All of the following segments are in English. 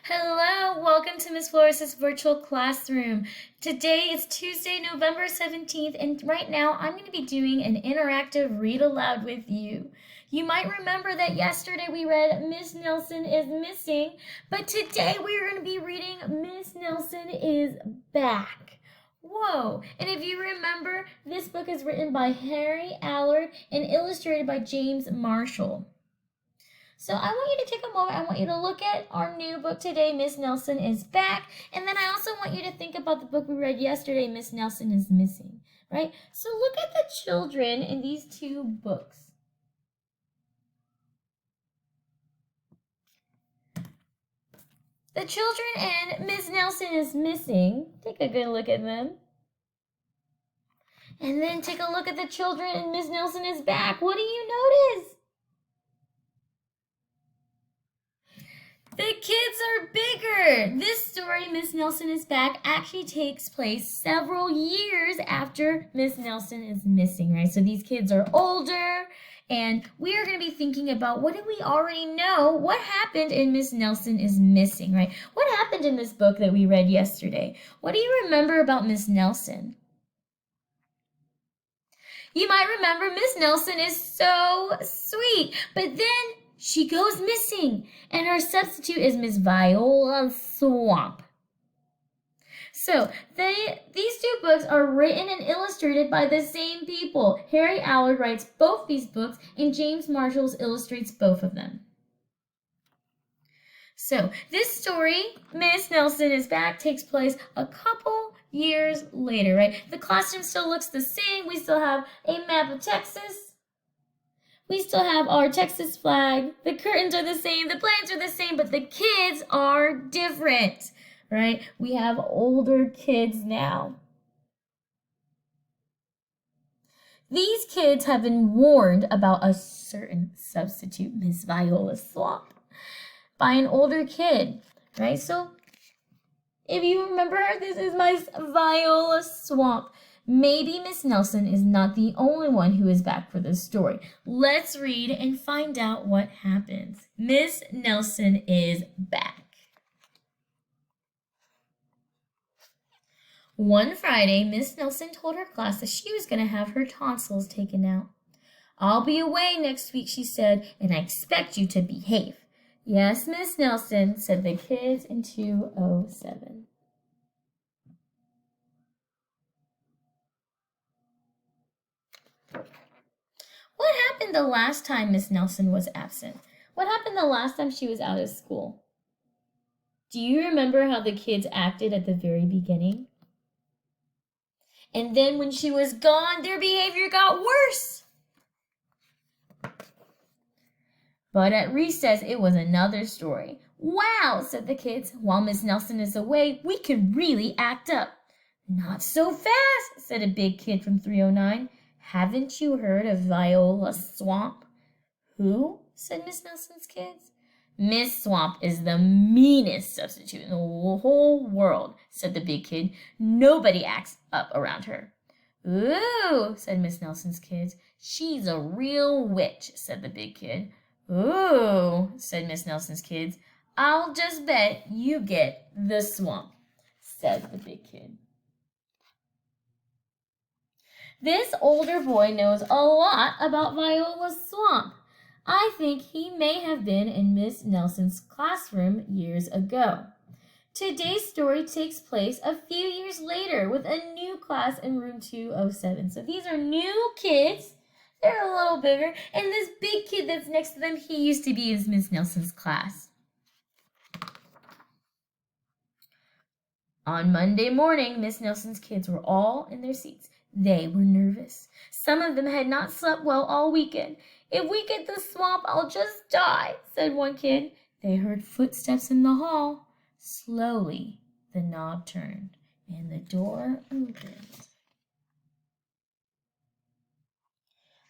Hello, welcome to Miss Flores' virtual classroom. Today is Tuesday, November 17th, and right now I'm going to be doing an interactive read aloud with you. You might remember that yesterday we read Miss Nelson is Missing, but today we are going to be reading Miss Nelson is Back. Whoa! And if you remember, this book is written by Harry Allard and illustrated by James Marshall. So I want you to take a moment. I want you to look at our new book today, Miss Nelson is Back. And then I also want you to think about the book we read yesterday, Miss Nelson is Missing, right? So look at the children in these two books. The children in Miss Nelson is Missing, take a good look at them. And then take a look at the children in Miss Nelson is Back. What do you notice? The kids are bigger. This story, Miss Nelson is Back, actually takes place several years after Miss Nelson is Missing, right? So these kids are older, and we are going to be thinking about what do we already know? What happened in Miss Nelson is Missing, right? What happened in this book that we read yesterday? What do you remember about Miss Nelson? You might remember Miss Nelson is so sweet, but then she goes missing, and her substitute is Miss Viola Swamp. So, these two books are written and illustrated by the same people. Harry Allard writes both these books, and James Marshall illustrates both of them. So, this story, Miss Nelson is Back, takes place a couple years later, right? The classroom still looks the same. We still have a map of Texas. We still have our Texas flag. The curtains are the same. The plants are the same, but the kids are different, right? We have older kids now. These kids have been warned about a certain substitute, Miss Viola Swamp, by an older kid, right? So if you remember her, this is Miss Viola Swamp. Maybe Miss Nelson is not the only one who is back for this story. Let's read and find out what happens. Miss Nelson is back. One Friday, Miss Nelson told her class that she was going to have her tonsils taken out. "I'll be away next week," she said, "and I expect you to behave." "Yes, Miss Nelson," said the kids in 207. What happened the last time Miss Nelson was absent? What happened the last time she was out of school? Do you remember how the kids acted at the very beginning? And then when she was gone, their behavior got worse. But at recess, it was another story. "Wow," said the kids. "While Miss Nelson is away, we can really act up." "Not so fast," said a big kid from 309. "Haven't you heard of Viola Swamp?" "Who?" said Miss Nelson's kids. "Miss Swamp is the meanest substitute in the whole world," said the big kid. "Nobody acts up around her." "Ooh," said Miss Nelson's kids. "She's a real witch," said the big kid. "Ooh," said Miss Nelson's kids. "I'll just bet you get the swamp," said the big kid. This older boy knows a lot about Viola Swamp. I think he may have been in Miss Nelson's classroom years ago. Today's story takes place a few years later with a new class in room 207. So these are new kids. They're a little bigger. And this big kid that's next to them, he used to be in Miss Nelson's class. On Monday morning, Miss Nelson's kids were all in their seats. They were nervous. Some of them had not slept well all weekend. "If we get the swamp, I'll just die," said one kid. They heard footsteps in the hall. Slowly, the knob turned and the door opened.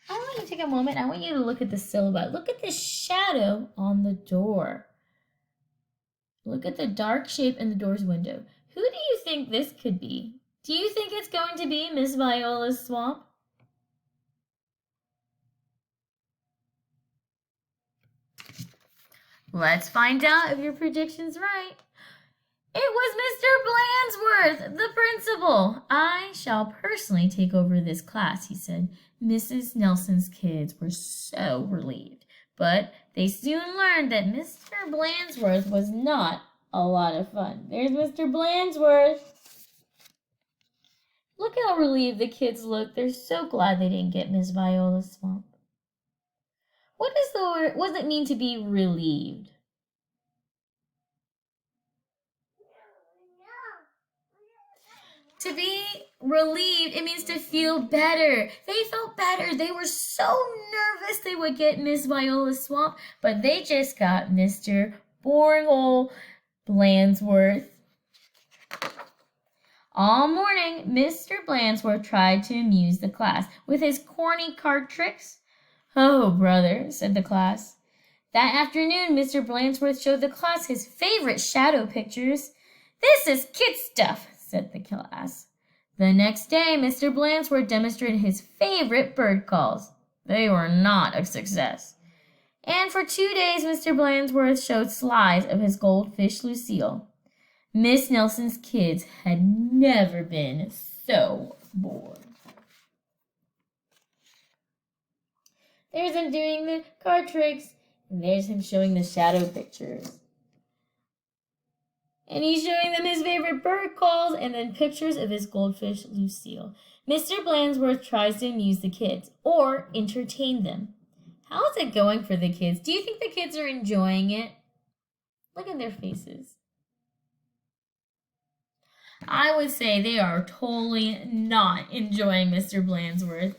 I want you to take a moment. I want you to look at the silhouette. Look at the shadow on the door. Look at the dark shape in the door's window. Who do you think this could be? Do you think it's going to be Miss Viola's Swamp? Let's find out if your prediction's right. It was Mr. Blandsworth, the principal. I shall personally take over this class, he said. Mrs. Nelson's kids were so relieved, but they soon learned that Mr. Blandsworth was not a lot of fun. There's Mr. Blandsworth. Look how relieved the kids look. They're so glad they didn't get Miss Viola's swamp. What does it mean to be relieved? To be relieved, it means to feel better. They felt better. They were so nervous they would get Miss Viola's swamp, but they just got Mr. Boring Old Blandsworth. All morning, Mr. Blandsworth tried to amuse the class with his corny card tricks. Oh, brother, said the class. That afternoon, Mr. Blandsworth showed the class his favorite shadow pictures. This is kid stuff, said the class. The next day, Mr. Blandsworth demonstrated his favorite bird calls. They were not a success. And for 2 days, Mr. Blandsworth showed slides of his goldfish Lucille. Miss Nelson's kids had never been so bored. There's him doing the card tricks, and there's him showing the shadow pictures. And he's showing them his favorite bird calls and then pictures of his goldfish Lucille. Mr. Blandsworth tries to amuse the kids or entertain them. How is it going for the kids? Do you think the kids are enjoying it? Look at their faces. I would say they are totally not enjoying Mr. Blandsworth.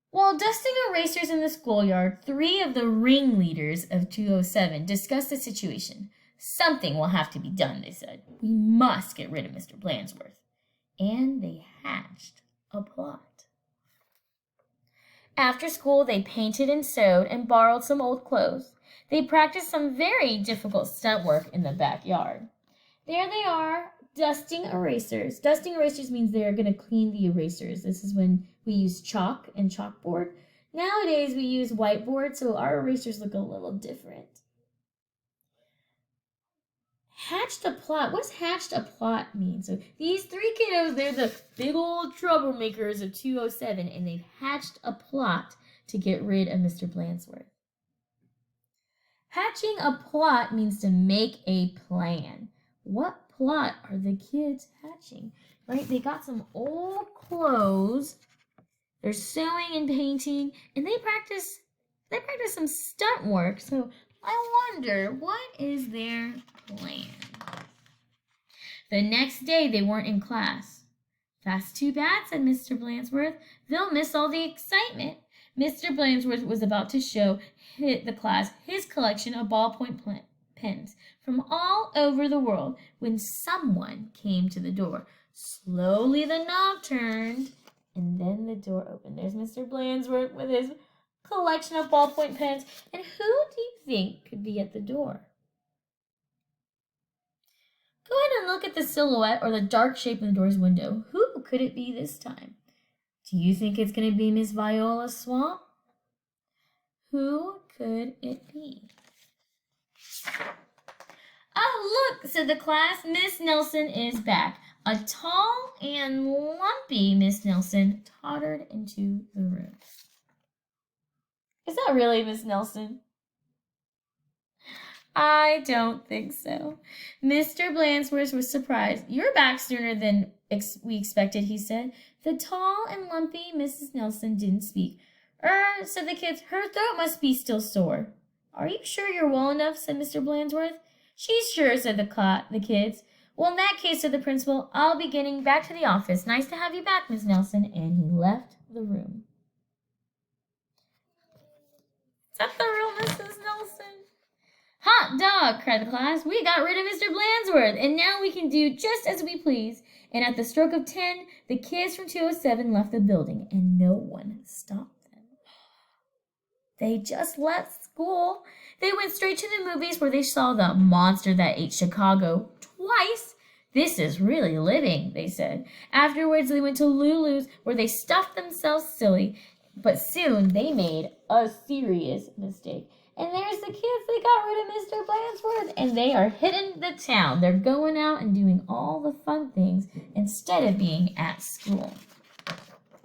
While dusting erasers in the schoolyard, 3 of the ringleaders of 207 discussed the situation. Something will have to be done, they said. We must get rid of Mr. Blandsworth. And they hatched a plot. After school, they painted and sewed and borrowed some old clothes. They practiced some very difficult stunt work in the backyard. There they are, dusting erasers. Dusting erasers means they're going to clean the erasers. This is when we use chalk and chalkboard. Nowadays, we use whiteboard, so our erasers look a little different. Hatched a plot. What does hatched a plot mean? So these 3 kiddos, they're the big old troublemakers of 207, and they've hatched a plot to get rid of Mr. Blandsworth. Hatching a plot means to make a plan. What plot are the kids hatching? Right? They got some old clothes. They're sewing and painting, and they practice some stunt work. So I wonder, what is their plan? The next day, they weren't in class. That's too bad, said Mr. Blandsworth. They'll miss all the excitement. Mr. Blandsworth was about to show the class his collection of ballpoint pens from all over the world when someone came to the door. Slowly the knob turned, and then the door opened. There's Mr. Blandsworth with his collection of ballpoint pens. And who do you think could be at the door? Go ahead and look at the silhouette or the dark shape in the door's window. Who could it be this time? Do you think it's going to be Miss Viola Swamp? Who could it be? Oh, look, said the class. Miss Nelson is back. A tall and lumpy Miss Nelson tottered into the room. Is that really Miss Nelson? I don't think so. Mr. Blandsworth was surprised. You're back sooner than we expected, he said. The tall and lumpy Mrs. Nelson didn't speak. Said the kids, her throat must be still sore. Are you sure you're well enough, said Mr. Blandsworth. She's sure, said the kids. Well, in that case, said the principal, I'll be getting back to the office. Nice to have you back, Miss Nelson. And he left the room. Is that the real Mrs. Nelson? Hot dog, cried the class. We got rid of Mr. Blandsworth, and now we can do just as we please. And at the stroke of 10, the kids from 207 left the building, and no one stopped them. They just left school. They went straight to the movies where they saw the monster that ate Chicago twice. This is really living, they said. Afterwards, they went to Lulu's where they stuffed themselves silly, but soon they made a serious mistake. And there's the kids, they got rid of Mr. Blansworth, and they are hitting the town. They're going out and doing all the fun things instead of being at school.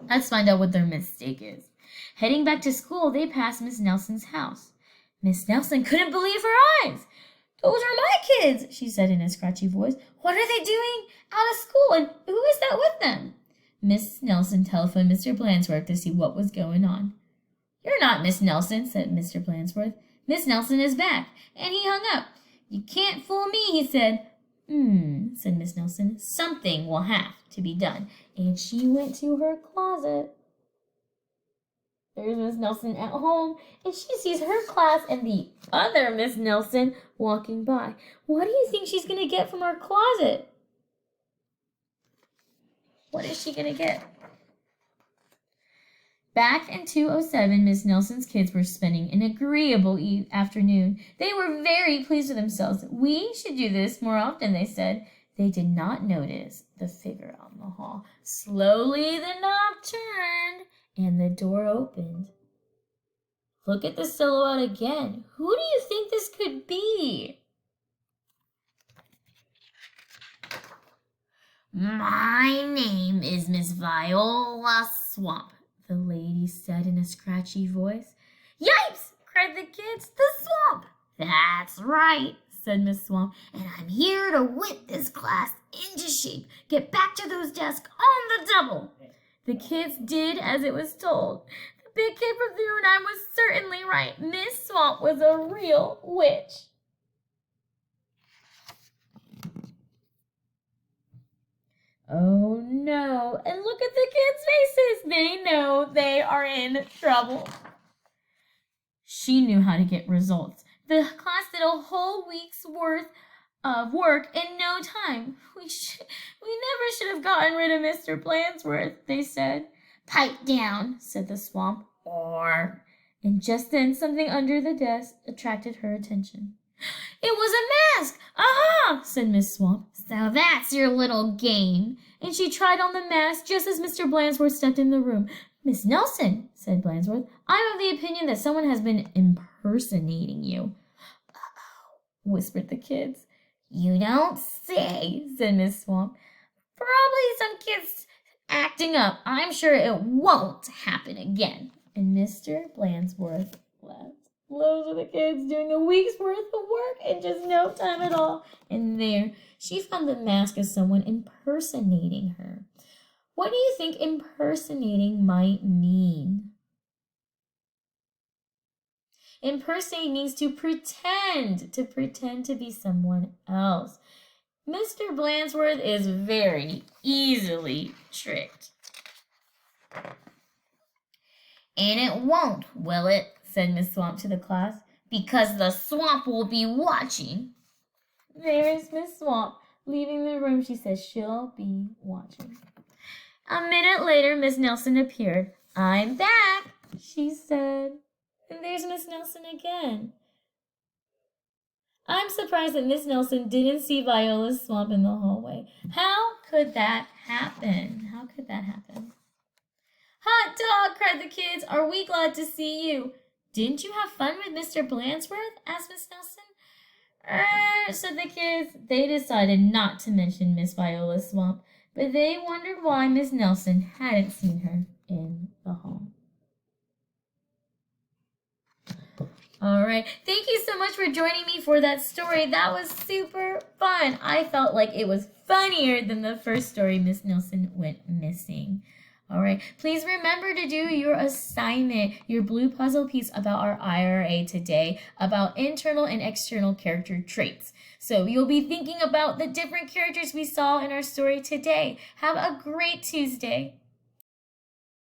Let's find out what their mistake is. Heading back to school, they passed Miss Nelson's house. Miss Nelson couldn't believe her eyes. "Those are my kids," she said in a scratchy voice. "What are they doing out of school, and who is that with them?" Miss Nelson telephoned Mr. Blansworth to see what was going on. "You're not Miss Nelson," said Mr. Blansworth. "Miss Nelson is back," and he hung up. "You can't fool me," he said. Said Miss Nelson. "Something will have to be done." And she went to her closet. There's Miss Nelson at home, and she sees her class and the other Miss Nelson walking by. What do you think she's going to get from her closet? What is she going to get? Back in 207, Miss Nelson's kids were spending an agreeable afternoon. They were very pleased with themselves. "We should do this more often," they said. They did not notice the figure out in the hall. Slowly the knob turned and the door opened. Look at the silhouette again. Who do you think this could be? "My name is Miss Viola Swamp," the lady said in a scratchy voice. "Yipes!" cried the kids. "The swamp!" "That's right," said Miss Swamp, "and I'm here to whip this class into shape. Get back to those desks on the double." The kids did as it was told. The big kid from 09 was certainly right. Miss Swamp was a real witch. Oh no, and look at the kids' faces. They know they are in trouble. She knew how to get results. The class did a whole week's worth of work in no time. We never should have gotten rid of Mr. Blansworth," they said. "Pipe down," said the Swamp. And just then something under the desk attracted her attention. "It was a mask! Aha!" said Miss Swamp. "So that's your little game." And she tried on the mask just as Mr. Blansworth stepped in the room. "Miss Nelson," said Blansworth, "I'm of the opinion that someone has been impersonating you." "Uh-oh," whispered the kids. "You don't say," said Miss Swamp. "Probably some kids acting up. I'm sure it won't happen again." And Mr. Blansworth laughed. Those are the kids doing a week's worth of work in just no time at all. And there, she found the mask of someone impersonating her. What do you think impersonating might mean? Impersonate means to pretend to be someone else. Mr. Blansworth is very easily tricked. "And it won't, will it?" said Miss Swamp to the class, "because the swamp will be watching." There's Miss Swamp leaving the room. She says she'll be watching. A minute later, Miss Nelson appeared. "I'm back," she said. And there's Miss Nelson again. I'm surprised that Miss Nelson didn't see Viola Swamp in the hallway. How could that happen? How could that happen? "Hot dog!" cried the kids. "Are we glad to see you?" "Didn't you have fun with Mr. Blansworth?" asked Miss Nelson. Said the kids. They decided not to mention Miss Viola Swamp, but they wondered why Miss Nelson hadn't seen her in the hall. All right. Thank you so much for joining me for that story. That was super fun. I felt like it was funnier than the first story, Miss Nelson Went Missing. All right. Please remember to do your assignment, your blue puzzle piece about our IRA today, about internal and external character traits. So you'll be thinking about the different characters we saw in our story today. Have a great Tuesday.